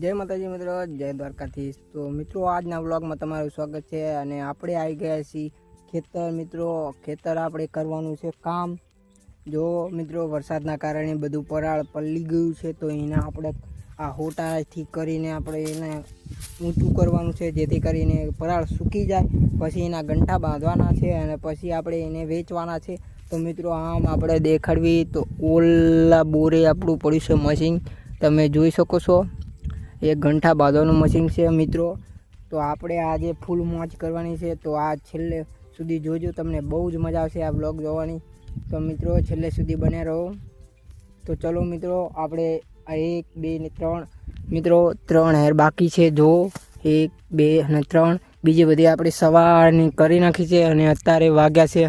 જય માતાજી મિત્રો, જય દ્વારકાધીશ। તો મિત્રો આજના વ્લોગમાં તમારું સ્વાગત છે અને આપણે આવી ગયા છીએ ખેતર। મિત્રો ખેતર આપણે કરવાનું છે કામ। જો મિત્રો વરસાદના કારણે બધું પરાળ પલળી ગયું છે, તો એને આપણે આ હોટાથી કરીને આપણે એને ઊંચું કરવાનું છે, જેથી કરીને પરાળ સૂકી જાય। પછી એના ગંઠા બાંધવાના છે અને પછી આપણે એને વેચવાના છે। તો મિત્રો આમ આપણે દેખાડવી તો ઓલા બોરે આપણું પડ્યું છે મશીન, તમે જોઈ શકો છો। એક ગંઠા બાંધવાનું મશીન છે મિત્રો। તો આપણે આજે ફૂલ મોજ કરવાની છે, તો આ છેલ્લે સુધી જોજો, તમને બહુ જ મજા આવશે આ બ્લોગ જોવાની। તો મિત્રો છેલ્લે સુધી બન્યા રહો। તો ચલો મિત્રો, આપણે 1 2 ને 3 મિત્રો 3 હેર બાકી છે। જો 1 2 અને 3 બીજી બધી આપણે સવારની કરી નાખી છે અને અત્યારે વાગ્યા છે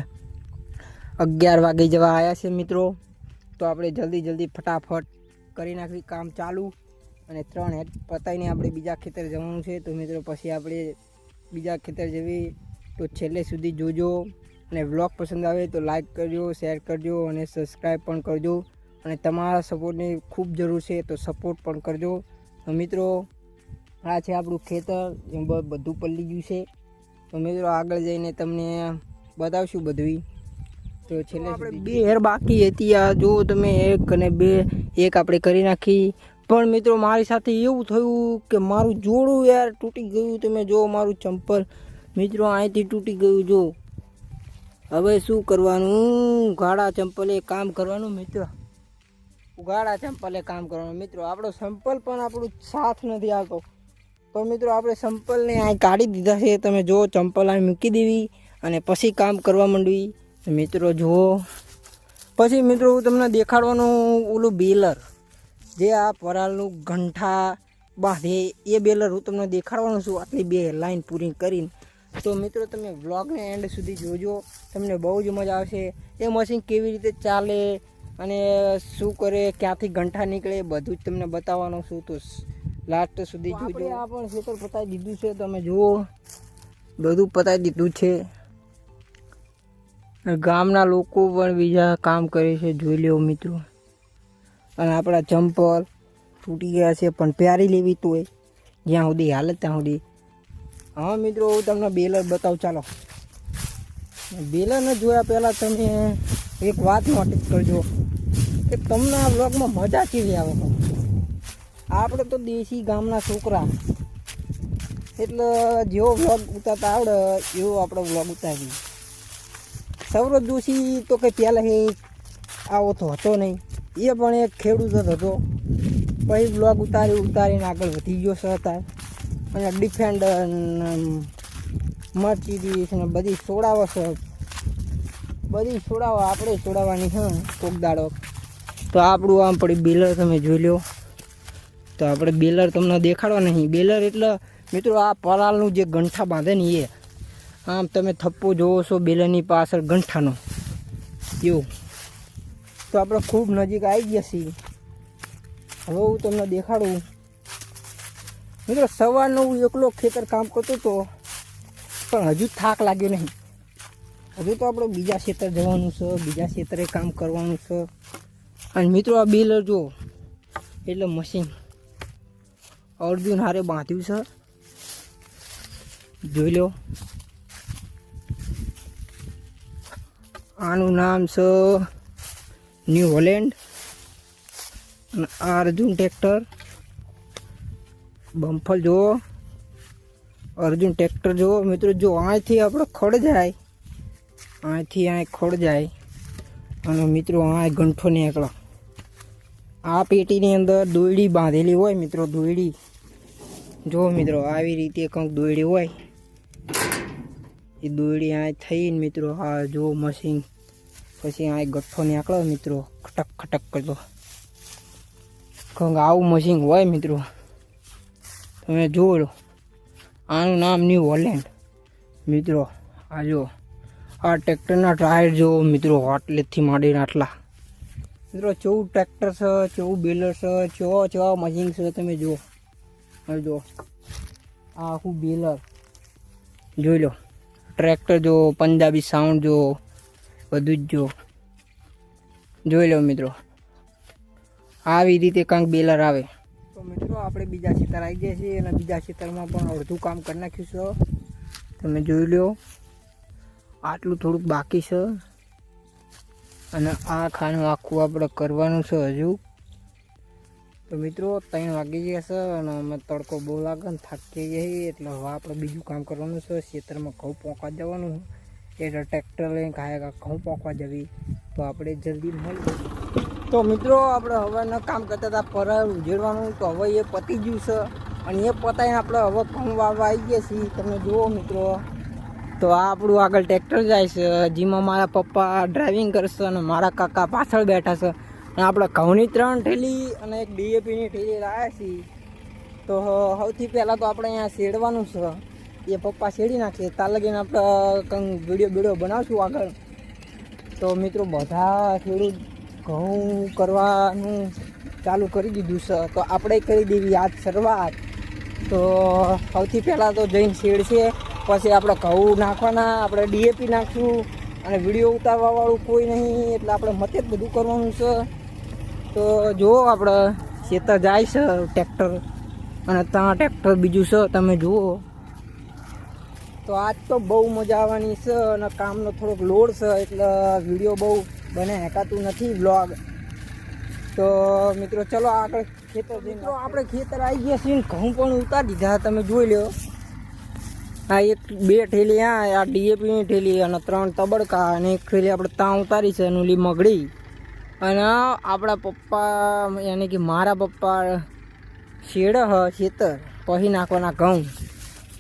11 વાગે જેવા આવ્યા છે મિત્રો। તો આપણે જલ્દી ફટાફટ કરી નાખી કામ ચાલુ અને 3 હેડ પતાવીને આપણે બીજા ખેતર જવાનું છે। તો મિત્રો પછી આપણે બીજા ખેતર જવી, તો છેલ્લે સુધી જોજો અને વ્લોગ પસંદ આવે તો લાઈક કરજો, શેર કરજો અને સબસ્ક્રાઈબ પણ કરજો। અને તમારા સપોર્ટની ખૂબ જરૂર છે, તો સપોર્ટ પણ કરજો। તો મિત્રો આ છે આપણું ખેતર, બધું પલળી ગયું છે। તો મિત્રો આગળ જઈને તમને બતાવશું બધું। તો છેલ્લે આપણે 2 હેર બાકી હતી, આ જો તમે 1 અને 2 એક આપણે કરી નાખી। પણ મિત્રો મારી સાથે એવું થયું કે મારું જોડું યાર તૂટી ગયું। તમે જો મારું ચંપલ મિત્રો અહીંથી તૂટી ગયું। જો હવે શું કરવાનું, ગાળા ચંપલે કામ કરવાનું મિત્રો, ગાળા ચંપલે કામ કરવાનું મિત્રો। આપણો સંપલ પણ આપણું સાથ નથી આવતો, તો મિત્રો આપણે સંપલને અહીં કાઢી દીધા છે। તમે જો ચંપલ અહીં મૂકી દેવી અને પછી કામ કરવા માંડવી મિત્રો। જુઓ પછી મિત્રો હું તમને દેખાડવાનું ઓલું બેલર, જે આ પરાળનું ગંઠા બાંધે એ બેલર હું તમને દેખાડવાનું છું, આટલી 2 લાઈન પૂરી કરીને। તો મિત્રો તમે વ્લોગને એન્ડ સુધી જોજો, તમને બહુ જ મજા આવશે। એ મશીન કેવી રીતે ચાલે અને શું કરે, ક્યાંથી ગંઠા નીકળે, બધું જ તમને બતાવવાનું છું, તો લાસ્ટ સુધી જોજો। આ પણ ખેતર પતાવી દીધું છે, તમે જુઓ બધું પતાવી દીધું છે। ગામના લોકો પણ બીજા કામ કરે છે, જોઈ લો મિત્રો। અને આપણા ચંપલ તૂટી ગયા છે, પણ પ્યારી લેવી તોય જ્યાં સુધી હાલત ત્યાં સુધી। હા મિત્રો હું તમને બેલર બતાવું, ચાલો। બેલરને જોયા પહેલાં તમે એક વાત નોટિસ કરજો કે તમને આ વ્લોગમાં મજા કેવી આવે છે। આપણે તો દેશી ગામના છોકરા, એટલે જેવો વ્લોગ ઉતારતા આવડે એવો આપણો વ્લોગ ઉતારીએ। સૌરભ જોશી તો કંઈ પહેલાં આવો તો હતો નહીં, એ પણ એક ખેડૂત જ હતો, પછી બ્લોગ ઉતારીને આગળ વધી ગયો છે અત્યારે। અને ડિફેન્ડર મર્સિડીઝ ને બધી છોડાવો છે, બધી છોડાવો, આપણે છોડાવવાની છે કોક દાડો। તો આપણું આમ પડી બેલર, તમે જોઈ લો। તો આપણે બેલર તમને દેખાડવા નહીં, બેલર એટલે મિત્રો આ પરાળનું જે ગંઠા બાંધે ને એ, આમ તમે થપ્પો જોવો છો બેલરની પાછળ ગંઠાનો એવું। તો આપણે ખૂબ નજીક આવી ગયા છીએ, હવે હું તમને દેખાડું મિત્રો। સવારનો હું એકલો ખેતર કામ કરતો હતો, પણ હજુ થાક લાગ્યો નહીં। હજુ તો આપણે બીજા ખેતર જવાનું છે, બીજા ખેતરે કામ કરવાનું છે। અને મિત્રો આ બેલર જો એટલે મશીન અર્જુન હારે બાંધ્યું છે, જોઈ લો। આનું નામ છે ન્યૂ હોલેન્ડ અને આ અર્જુન ટ્રેક્ટર। બમ્ફર જુઓ, અર્જુન ટ્રેક્ટર જુઓ મિત્રો। જો અહીંથી આપણે ખડ જાય, અહીંથી અહીં ખડ જાય અને મિત્રો આ ગંઠો નીકળે। આ પેટીની અંદર દોયડી બાંધેલી હોય મિત્રો, દોયડી જો મિત્રો આવી રીતે કંઈક દોયડી હોય, એ દોયડી અહીં થઈને મિત્રો આ જો મશીન, પછી આ ગઠ્ઠો નીકળે મિત્રો, ખટક ખટક કરતો કંઈક આવું મશીન હોય મિત્રો, તમે જુઓ લો। આનું નામ ન્યૂ હોલેન્ડ મિત્રો। આ જો આ ટ્રેક્ટરના ટાયર જો મિત્રો, આટલેથી માંડીને આટલા મિત્રો 14 ટ્રેક્ટર છે, 14 બેલર છે, 14 મશીન છે, તમે જુઓ। હવે જો આ આખું બેલર જોઈ લો, ટ્રેક્ટર જો, પંજાબી સાઉન્ડ જો, બધું જ જોઈ લો મિત્રો। આવી રીતે કંઈક બેલર આવે। તો મિત્રો આપણે બીજા ખેતર આવી ગયા છીએ અને બીજા ખેતરમાં પણ અડધું કામ કરી નાખ્યું છે. તમે જોઈ લો, આટલું થોડુંક બાકી છે અને આ ખાનું આખું આપણે કરવાનું છે હજુ. તો મિત્રો 3 વાગી ગયા છે અને અમે તડકો બહુ લાગે ને થાકી જઈએ, એટલે હવે આપણે બીજું કામ કરવાનું છે. ખેતરમાં ઘઉં પોંકવા જવાનું, એટલે ટ્રેક્ટર લઈને ઘઉં પોંકવા જવી. તો આપણે જલ્દી મળી. તો મિત્રો આપણે હવેના કામ કરતા હતા પરળ ઉજેડવાનું, તો હવે એ પતી ગયું છે અને એ પતાવીને આપણે હવે ઘઉં વાવવા આવી ગયા છીએ. તમે જુઓ મિત્રો, તો આ આપણું આગળ ટ્રેક્ટર જાય છે, જેમાં મારા પપ્પા ડ્રાઇવિંગ કરશે અને મારા કાકા પાછળ બેઠા છે. અને આપણે ઘઉંની 3 ઠેલી અને એક DAPની ઠેલી લાવ્યા છીએ. તો સૌથી પહેલાં તો આપણે અહીંયા શેડવાનું છે, એ પપ્પા શેડી નાખીએ. તાર લગીને આપણે કંઈક વિડીયો બનાવશું આગળ. તો મિત્રો બધા થોડું ઘઉં કરવાનું ચાલુ કરી દીધું છે, તો આપણે કરી દેવી આજ શરૂઆત. તો સૌથી પહેલાં તો જઈને શેડ છે, પછી આપણે ઘઉં નાખવાના, આપણે DAP નાખશું અને વિડીયો ઉતારવાવાળું કોઈ નહીં, એટલે આપણે મતે જ બધું કરવાનું છે. તો જુઓ આપણે ખેતર જાય છે ટ્રેક્ટર, અને ત્યાં ટ્રેક્ટર બીજું છે તમે જુઓ. તો આજ તો બહુ મજા આવવાની છે અને કામનો થોડોક લોડ છે, એટલે વિડીયો બહુ બને હેકાતું નથી વ્લોગ. તો મિત્રો ચલો આગળ ખેતર મિત્રો આપણે ખેતર આવી ગયા છીએ, ઘઉં પણ ઉતારી દીધા તમે જોઈ લો. આ 2 ઠેલી આ DAPની ઠેલી અને 3 તબડકા અને 1 ઠેલી આપણે ત્યાં ઉતારી છે નુલી મગડી. અને આપણા પપ્પા યાની કે મારા પપ્પા શેડ ખેતર પછી નાખવાના ઘઉં.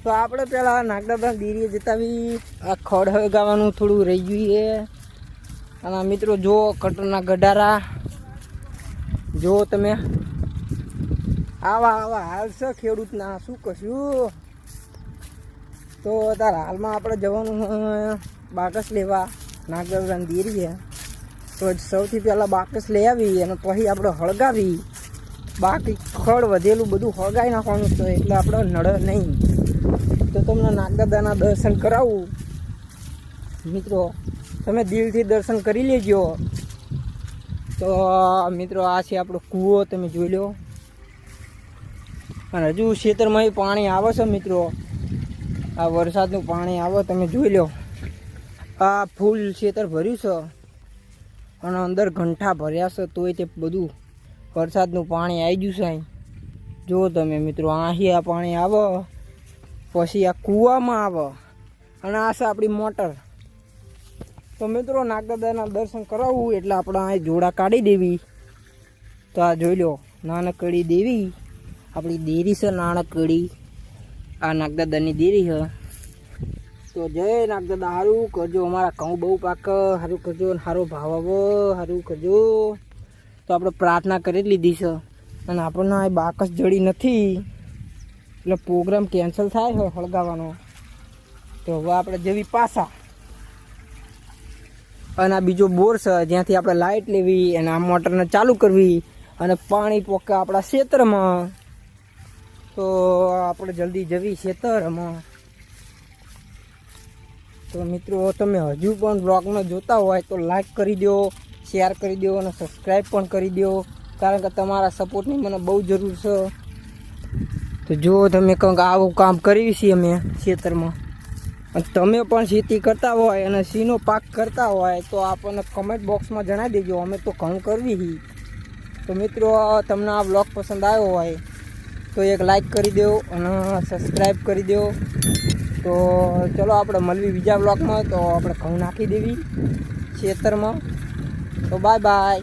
તો આપણે પહેલાં નાગદાદા દીરીએ જતાવી આ ખડ હગાવવાનું થોડું રહી ગયું છે. અને મિત્રો જો કટરના ગડારા જો તમે, આવા હાલ છે ખેડૂતના, શું કશું. તો અત્યારે હાલમાં આપણે જવાનું બાકસ લેવા નાગદાદાની દીરીએ. તો સૌથી પહેલાં બાકસ લઈ આવી અને પછી આપણે હળગાવી, બાકી ખડ વધેલું બધું હળગાવી નાખવાનું છે, એટલે આપણે નડે નહીં. તો તમને નાગદાદાના દર્શન કરાવું મિત્રો, તમે દિલથી દર્શન કરી લેજો. તો મિત્રો આ છે આપણો કૂવો, તમે જોઈ લો. અને હજુ ખેતરમાં પાણી આવે છે મિત્રો, આ વરસાદનું પાણી આવે તમે જોઈ લો. આ ફૂલ ખેતર ભર્યું છે અને અંદર ઘંટા ભર્યા છે, તોય તે બધું વરસાદનું પાણી આવી ગયું છે. જુઓ તમે મિત્રો, અહીં આ પાણી આવે, પછી આ કૂવામાં આવે અને આ છે આપણી મોટર. તો મિત્રો નાગદાદાના દર્શન કરાવવું એટલે આપણે અહીં જોડા કાઢી દેવી. તો આ જોઈ લો, નાનકડી દેવી આપણી દેરી છે, નાનકડી આ નાગદાદાની દેરી છે. તો જય નાગદાદા, સારું કરજો, અમારા ઘઉં બહુ પાક, સારું કરજો, સારો ભાવ આવો, સારું કરજો. તો આપણે પ્રાર્થના કરી લીધી છે અને આપણને આ બાકસ જડી નથી, એટલે પ્રોગ્રામ કેન્સલ થાય છે હળગાવાનો. તો હવે આપણે જેવી પાછા અને આ બીજો બોર છે, જ્યાંથી આપણે લાઇટ લેવી અને આ મોટરને ચાલુ કરવી અને પાણી પોકે આપણા ખેતરમાં. તો આપણે જલ્દી જવી ખેતરમાં. તો મિત્રો તમે હજુ પણ બ્લોગમાં જોતા હોય તો લાઈક કરી દો, શેર કરી દો અને સબસ્ક્રાઈબ પણ કરી દો, કારણ કે તમારા સપોર્ટની મને બહુ જરૂર છે. તો જો તમે કંઈક આવું કામ કર્યું છે અમે ખેતરમાં, અને તમે પણ ખેતી કરતા હોય અને સીનો પાક કરતા હોય તો આપણને કમેન્ટ બોક્સમાં જણાવી દેજો, અમે તો ઘઉં કરવી. તો મિત્રો તમને આ બ્લોગ પસંદ આવ્યો હોય તો એક લાઈક કરી દો અને સબસ્ક્રાઈબ કરી દો. તો ચલો આપણે મળવી બીજા બ્લોગમાં. તો આપણે ઘઉં નાખી દેવી ખેતરમાં. તો બાય બાય.